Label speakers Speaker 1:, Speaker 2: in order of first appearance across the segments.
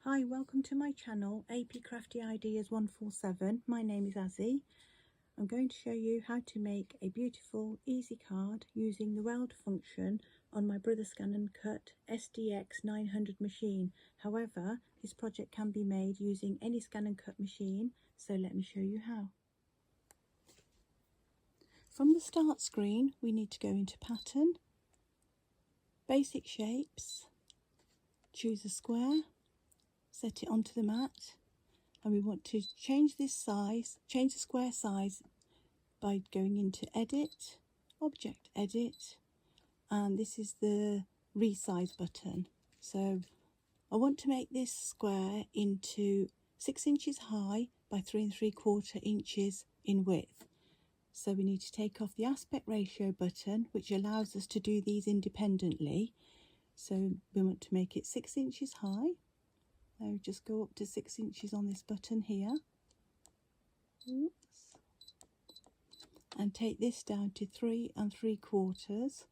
Speaker 1: Hi, welcome to my channel, AP Crafty Ideas 147. My name is Azzy. I'm going to show you how to make a beautiful, easy card using the weld function on my Brother ScanNCut SDX 900 machine. However, this project can be made using any ScanNCut machine, so let me show you how. From the start screen, we need to go into Pattern, Basic Shapes, choose a square, set it onto the mat, and we want to change this size, change the square size by going into Edit, Object Edit, and this is the resize button. So I want to make this square into 6 inches high by 3 3/4 inches in width. So we need to take off the aspect ratio button, which allows us to do these independently. So we want to make it 6 inches high. So just go up to 6 inches on this button here. Oops. And take this down to 3 3/4.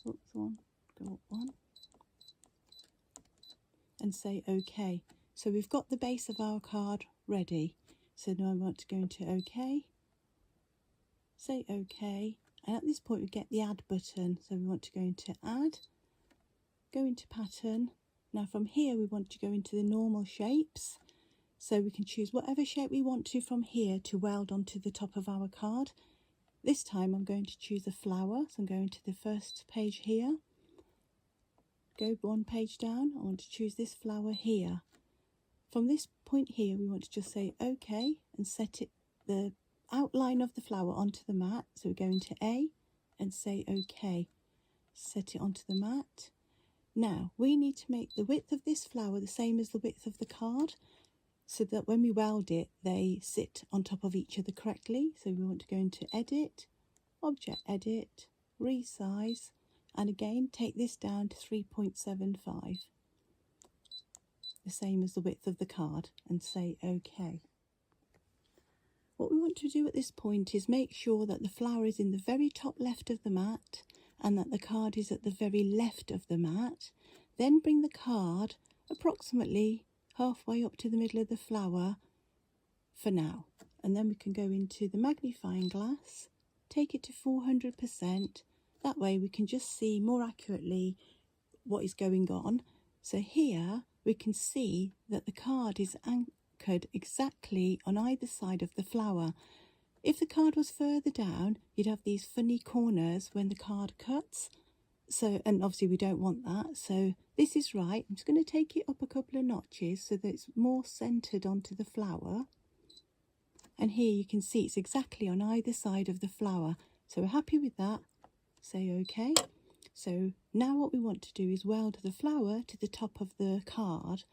Speaker 1: Oops, one, go up one. And say OK. So we've got the base of our card ready. So now I want to go into OK. Say OK. And at this point we get the Add button. So we want to go into Add, go into Pattern. Now from here we want to go into the normal shapes. So we can choose whatever shape we want to from here to weld onto the top of our card. This time I'm going to choose a flower. So I'm going to the first page here. Go one page down. I want to choose this flower here. From this point here we want to just say OK and set it, the outline of the flower onto the mat. So we go into A and say OK. Set it onto the mat. Now we need to make the width of this flower the same as the width of the card, so that when we weld it they sit on top of each other correctly. So we want to go into Edit, Object Edit, Resize, and again take this down to 3.75, the same as the width of the card, and say OK. What we want to do at this point is make sure that the flower is in the very top left of the mat and that the card is at the very left of the mat. Then bring the card approximately halfway up to the middle of the flower for now. And then we can go into the magnifying glass, take it to 400%. That way we can just see more accurately what is going on. So here we can see that the card is anchored exactly on either side of the flower. If the card was further down, you'd have these funny corners when the card cuts. So, and obviously we don't want that. So this is right. I'm just going to take it up a couple of notches so that it's more centered onto the flower. And here you can see it's exactly on either side of the flower. So we're happy with that. Say OK. So now what we want to do is weld the flower to the top of the card.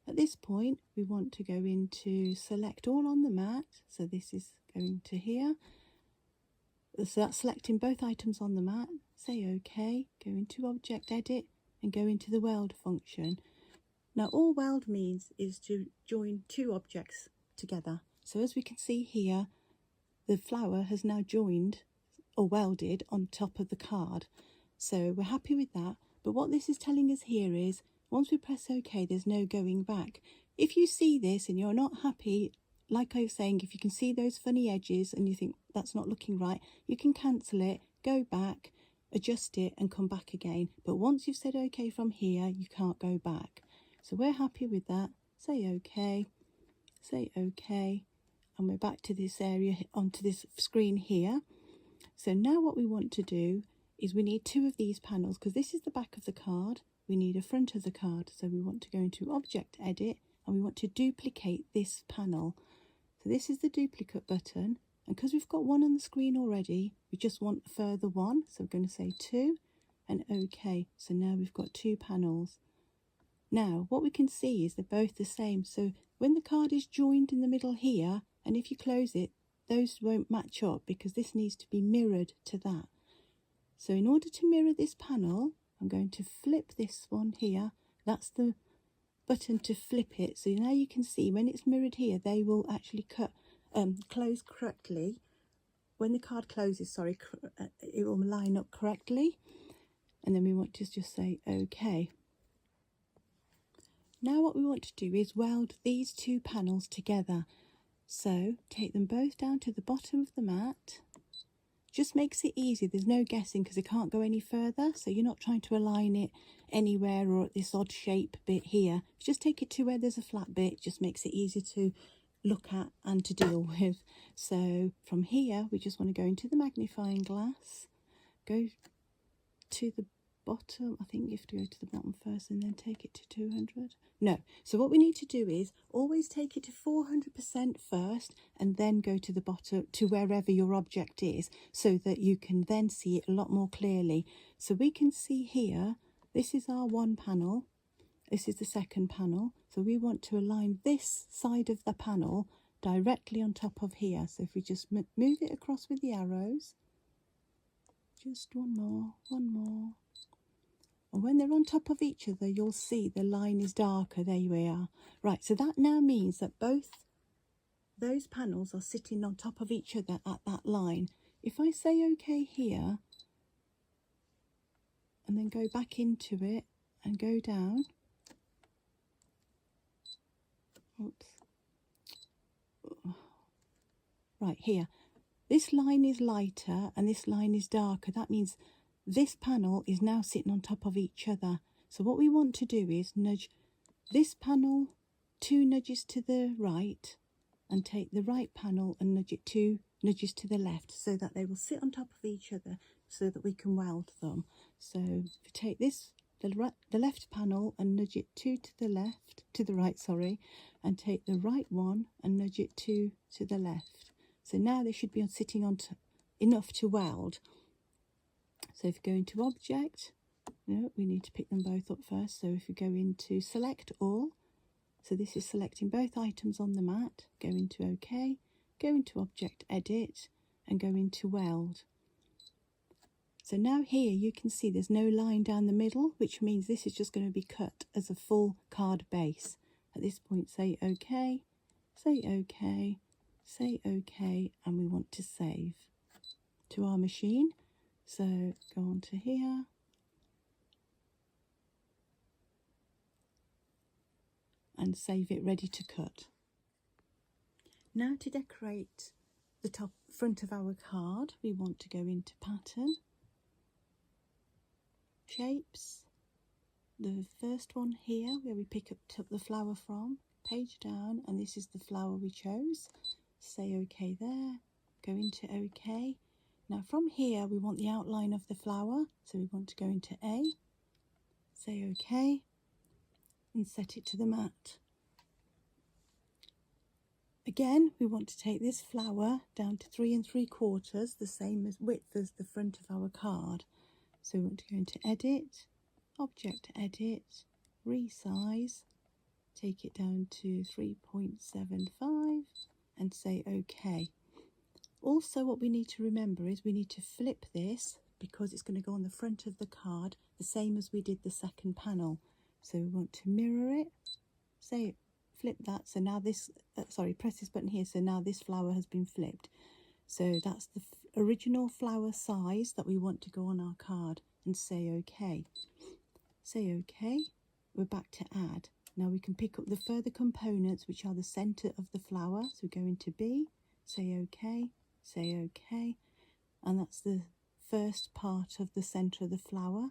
Speaker 1: At this point, we want to go into Select All on the mat. So this is going to here. So that's selecting both items on the mat. Say OK. Go into Object Edit and go into the weld function. Now all weld means is to join two objects together. So as we can see here, the flower has now joined or welded on top of the card. So we're happy with that. But what this is telling us here is once we press OK, there's no going back. If you see this and you're not happy, like I was saying, if you can see those funny edges and you think that's not looking right, you can cancel it, go back, adjust it and come back again. But once you've said OK from here, you can't go back. So we're happy with that. Say OK, say OK, and we're back to this area, onto this screen here. So now what we want to do is we need two of these panels because this is the back of the card. We need a front of the card. So we want to go into Object Edit and we want to duplicate this panel. So this is the duplicate button, and because we've got one on the screen already, we just want a further one. So we're going to say 2 and OK. So now we've got 2 panels. Now what we can see is they're both the same. So when the card is joined in the middle here, and if you close it, those won't match up because this needs to be mirrored to that. So in order to mirror this panel, I'm going to flip this one here. That's the button to flip it. So now you can see when it's mirrored here, they will actually close correctly. When the card closes, sorry, it will line up correctly. And then we want to just say OK. Now what we want to do is weld these two panels together. So take them both down to the bottom of the mat. Just makes it easy, there's no guessing because it can't go any further, so you're not trying to align it anywhere or at this odd shape bit here. Just take it to where there's a flat bit, it just makes it easy to look at and to deal with. So from here we just want to go into the magnifying glass, go to the bottom. I think you have to go to the bottom first and then take it to 200. No, so what we need to do is always take it to 400% first and then go to the bottom, to wherever your object is, so that you can then see it a lot more clearly. So we can see here, this is our one panel, this is the second panel, so we want to align this side of the panel directly on top of here. So if we just move it across with the arrows, just one more, and when they're on top of each other you'll see the line is darker. There we are. Right, so that now means that both those panels are sitting on top of each other at that line. If I say OK here and then go back into it and go down, oops, right here, this line is lighter and this line is darker. That means this panel is now sitting on top of each other. So what we want to do is nudge this panel 2 nudges to the right and take the right panel and nudge it 2 nudges to the left, so that they will sit on top of each other so that we can weld them. So if we take this, the left panel and nudge it 2 to the right, and take the right one and nudge it 2 to the left. So now they should be sitting on enough to weld. So if you go into object, no, we need to pick them both up first. So if we go into select all, so this is selecting both items on the mat, go into OK, go into object edit and go into weld. So now here you can see there's no line down the middle, which means this is just going to be cut as a full card base. At this point say OK, say OK, say OK, and we want to save to our machine. So go on to here, and save it ready to cut. Now to decorate the front of our card, we want to go into pattern, shapes, the first one here where we pick up the flower from, page down, and this is the flower we chose. Say OK there, go into OK. Now from here we want the outline of the flower, so we want to go into A, say OK, and set it to the mat. Again, we want to take this flower down to 3 3/4, the same as width as the front of our card. So we want to go into Edit, Object Edit, Resize, take it down to 3.75 and say OK. Also what we need to remember is we need to flip this because it's going to go on the front of the card, the same as we did the second panel. So we want to mirror it, say flip that, so now this, press this button here, so now this flower has been flipped. So that's the original flower size that we want to go on our card, and say OK. Say OK, we're back to add. Now we can pick up the further components which are the centre of the flower, so go into B, say OK, say OK, and that's the first part of the centre of the flower.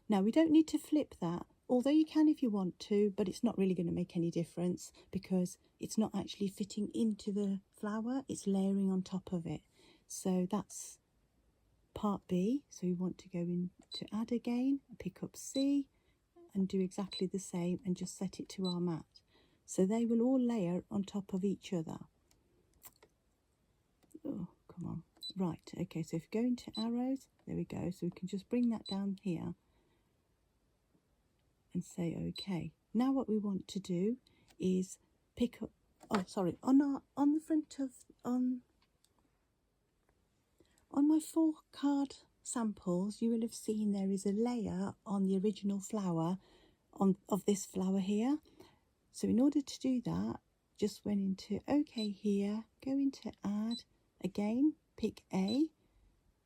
Speaker 1: Now we don't need to flip that, although you can if you want to, but it's not really going to make any difference because it's not actually fitting into the flower, it's layering on top of it. So that's part B. So we want to go into add again, pick up C and do exactly the same and just set it to our mat. So they will all layer on top of each other. Oh, come on. Right, okay, so if you go into arrows, there we go. So we can just bring that down here and say OK. Now what we want to do is pick up, on the front of, on my 4 card samples, you will have seen there is a layer on the original flower of this flower here. So in order to do that, just went into OK here, go into add, again pick A,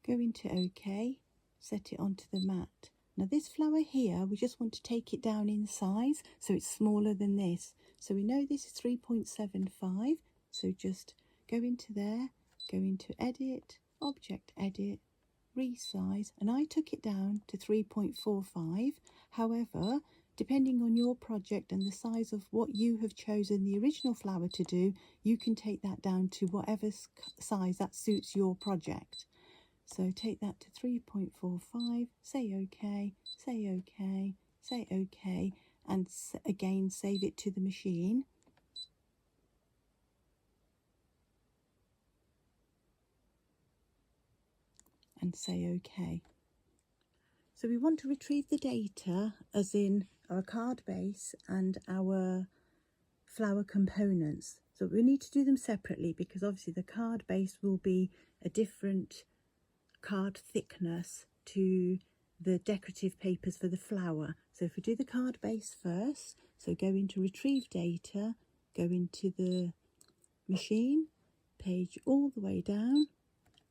Speaker 1: go into OK, set it onto the mat. Now this flower here, we just want to take it down in size so it's smaller than this. So we know this is 3.75, so just go into there, go into edit, object edit, resize, and I took it down to 3.45. However, depending on your project and the size of what you have chosen the original flower to do, you can take that down to whatever size that suits your project. So take that to 3.45, say OK, say OK, say OK, and again save it to the machine. And say OK. So we want to retrieve the data, as in our card base and our flower components. So we need to do them separately because obviously the card base will be a different card thickness to the decorative papers for the flower. So if we do the card base first, so go into retrieve data, go into the machine, page all the way down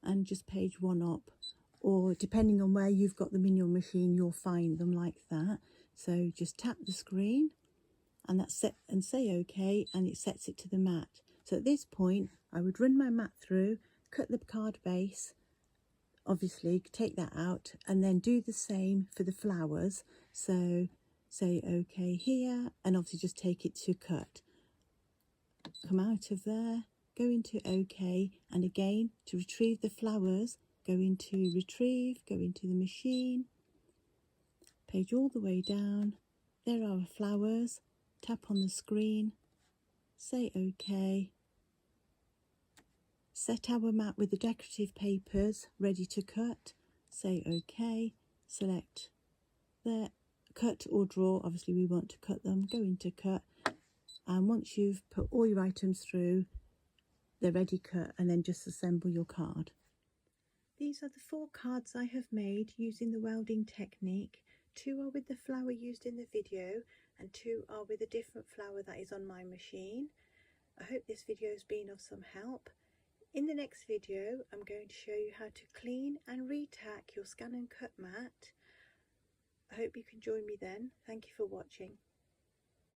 Speaker 1: and just page one up, or depending on where you've got them in your machine, you'll find them like that. So just tap the screen and that's set and say OK, and it sets it to the mat. So at this point I would run my mat through, cut the card base, obviously take that out, and then do the same for the flowers. So say OK here, and obviously just take it to cut. Come out of there, go into OK, and again to retrieve the flowers, go into retrieve, go into the machine, page all the way down, there are our flowers, tap on the screen, say OK, set our mat with the decorative papers ready to cut, say OK, select there, cut or draw, obviously we want to cut them, go into cut, and once you've put all your items through, they're ready cut, and then just assemble your card. These are the 4 cards I have made using the welding technique. 2 are with the flower used in the video and 2 are with a different flower that is on my machine. I hope this video has been of some help. In the next video I'm going to show you how to clean and retack your ScanNCut mat. I hope you can join me then. Thank you for watching.